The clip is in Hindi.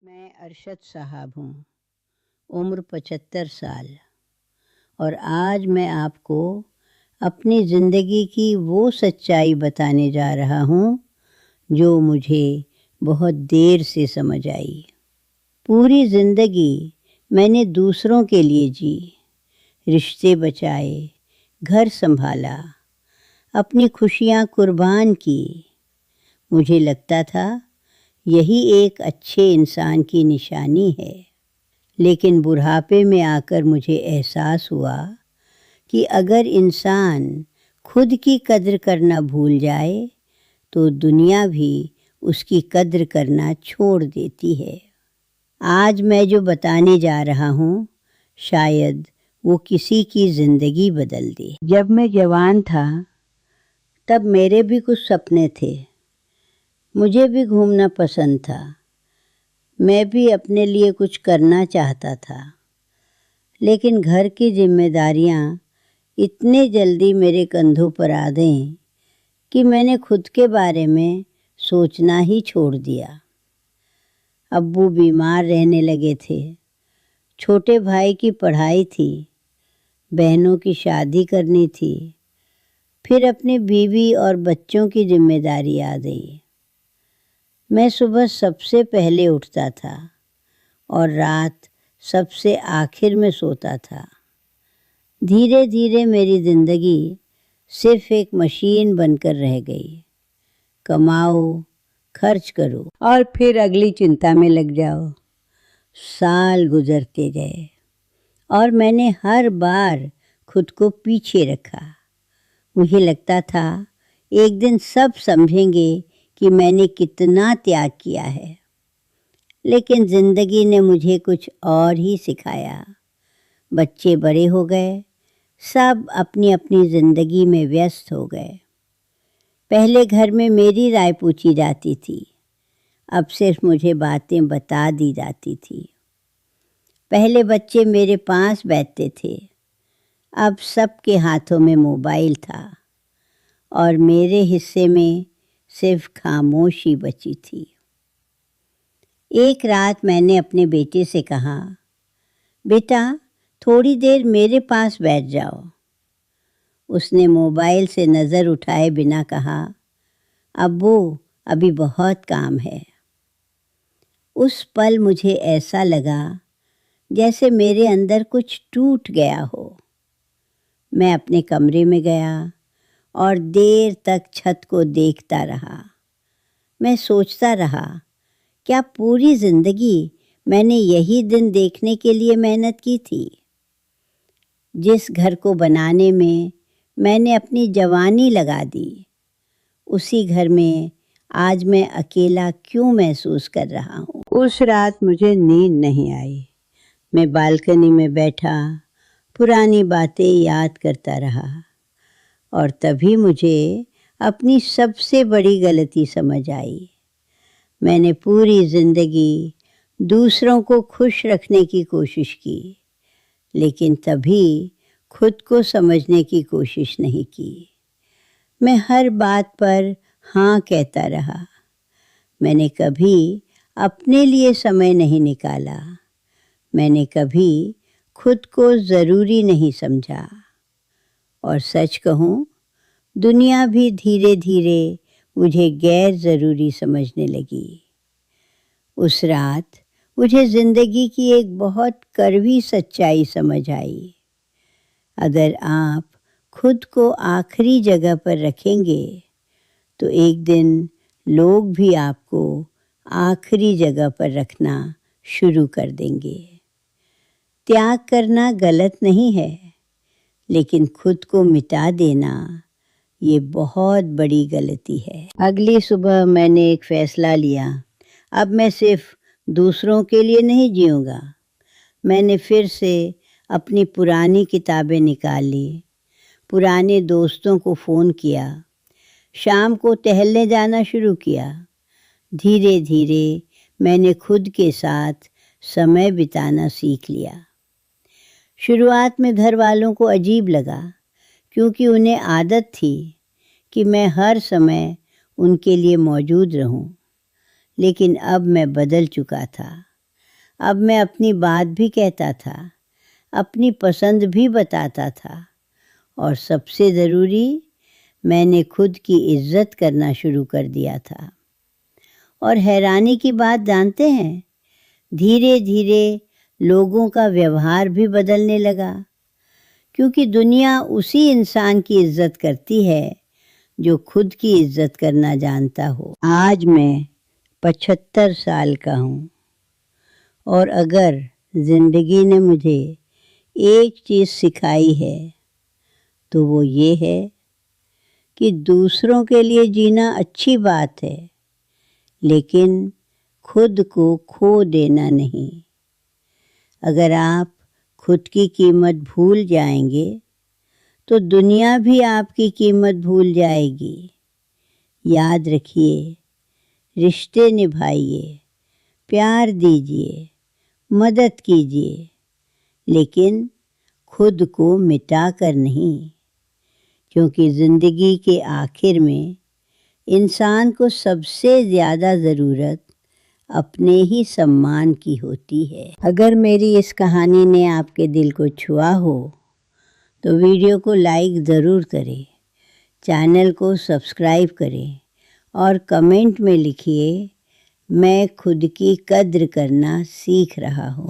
मैं अरशद साहब हूँ। उम्र 75 साल। और आज मैं आपको अपनी ज़िंदगी की वो सच्चाई बताने जा रहा हूँ जो मुझे बहुत देर से समझ आई। पूरी ज़िंदगी मैंने दूसरों के लिए जी, रिश्ते बचाए, घर संभाला, अपनी खुशियाँ कुर्बान की। मुझे लगता था यही एक अच्छे इंसान की निशानी है। लेकिन बुढ़ापे में आकर मुझे एहसास हुआ कि अगर इंसान खुद की कद्र करना भूल जाए तो दुनिया भी उसकी कद्र करना छोड़ देती है। आज मैं जो बताने जा रहा हूँ शायद वो किसी की ज़िंदगी बदल दे। जब मैं जवान था तब मेरे भी कुछ सपने थे। मुझे भी घूमना पसंद था। मैं भी अपने लिए कुछ करना चाहता था। लेकिन घर की जिम्मेदारियां इतने जल्दी मेरे कंधों पर आ गईं कि मैंने खुद के बारे में सोचना ही छोड़ दिया। अब्बू बीमार रहने लगे थे, छोटे भाई की पढ़ाई थी, बहनों की शादी करनी थी, फिर अपनी बीवी और बच्चों की जिम्मेदारी आ गई। मैं सुबह सबसे पहले उठता था और रात सबसे आखिर में सोता था। धीरे धीरे मेरी ज़िंदगी सिर्फ एक मशीन बनकर रह गई। कमाओ, खर्च करो और फिर अगली चिंता में लग जाओ। साल गुजरते गए और मैंने हर बार खुद को पीछे रखा। मुझे लगता था एक दिन सब समझेंगे कि मैंने कितना त्याग किया है। लेकिन ज़िंदगी ने मुझे कुछ और ही सिखाया। बच्चे बड़े हो गए, सब अपनी अपनी ज़िंदगी में व्यस्त हो गए। पहले घर में मेरी राय पूछी जाती थी, अब सिर्फ मुझे बातें बता दी जाती थी। पहले बच्चे मेरे पास बैठते थे, अब सबके हाथों में मोबाइल था और मेरे हिस्से में सिर्फ खामोशी बची थी। एक रात मैंने अपने बेटे से कहा, बेटा थोड़ी देर मेरे पास बैठ जाओ। उसने मोबाइल से नज़र उठाए बिना कहा, अब्बू अभी बहुत काम है। उस पल मुझे ऐसा लगा जैसे मेरे अंदर कुछ टूट गया हो। मैं अपने कमरे में गया और देर तक छत को देखता रहा। मैं सोचता रहा, क्या पूरी ज़िंदगी मैंने यही दिन देखने के लिए मेहनत की थी? जिस घर को बनाने में मैंने अपनी जवानी लगा दी, उसी घर में आज मैं अकेला क्यों महसूस कर रहा हूँ। उस रात मुझे नींद नहीं आई। मैं बालकनी में बैठा पुरानी बातें याद करता रहा और तभी मुझे अपनी सबसे बड़ी गलती समझ आई। मैंने पूरी ज़िंदगी दूसरों को खुश रखने की कोशिश की, लेकिन तभी खुद को समझने की कोशिश नहीं की। मैं हर बात पर हाँ कहता रहा। मैंने कभी अपने लिए समय नहीं निकाला। मैंने कभी खुद को ज़रूरी नहीं समझा। और सच कहूँ, दुनिया भी धीरे धीरे मुझे गैर ज़रूरी समझने लगी। उस रात मुझे ज़िंदगी की एक बहुत कड़वी सच्चाई समझ आई। अगर आप खुद को आखिरी जगह पर रखेंगे तो एक दिन लोग भी आपको आखिरी जगह पर रखना शुरू कर देंगे। त्याग करना गलत नहीं है, लेकिन खुद को मिटा देना ये बहुत बड़ी गलती है। अगली सुबह मैंने एक फ़ैसला लिया, अब मैं सिर्फ दूसरों के लिए नहीं जीऊँगा। मैंने फिर से अपनी पुरानी किताबें निकाल ली, पुराने दोस्तों को फ़ोन किया, शाम को टहलने जाना शुरू किया। धीरे धीरे मैंने खुद के साथ समय बिताना सीख लिया। शुरुआत में घर वालों को अजीब लगा, क्योंकि उन्हें आदत थी कि मैं हर समय उनके लिए मौजूद रहूं। लेकिन अब मैं बदल चुका था। अब मैं अपनी बात भी कहता था, अपनी पसंद भी बताता था और सबसे ज़रूरी, मैंने खुद की इज्जत करना शुरू कर दिया था। और हैरानी की बात जानते हैं, धीरे धीरे लोगों का व्यवहार भी बदलने लगा, क्योंकि दुनिया उसी इंसान की इज्जत करती है जो खुद की इज्जत करना जानता हो। आज मैं 75 साल का हूँ और अगर ज़िंदगी ने मुझे एक चीज़ सिखाई है तो वो ये है कि दूसरों के लिए जीना अच्छी बात है, लेकिन खुद को खो देना नहीं। अगर आप खुद की कीमत भूल जाएंगे तो दुनिया भी आपकी कीमत भूल जाएगी। याद रखिए, रिश्ते निभाइए, प्यार दीजिए, मदद कीजिए, लेकिन खुद को मिटा कर नहीं, क्योंकि ज़िंदगी के आखिर में इंसान को सबसे ज़्यादा ज़रूरत अपने ही सम्मान की होती है। अगर मेरी इस कहानी ने आपके दिल को छुआ हो तो वीडियो को लाइक ज़रूर करें, चैनल को सब्सक्राइब करें और कमेंट में लिखिए, मैं खुद की कद्र करना सीख रहा हूँ।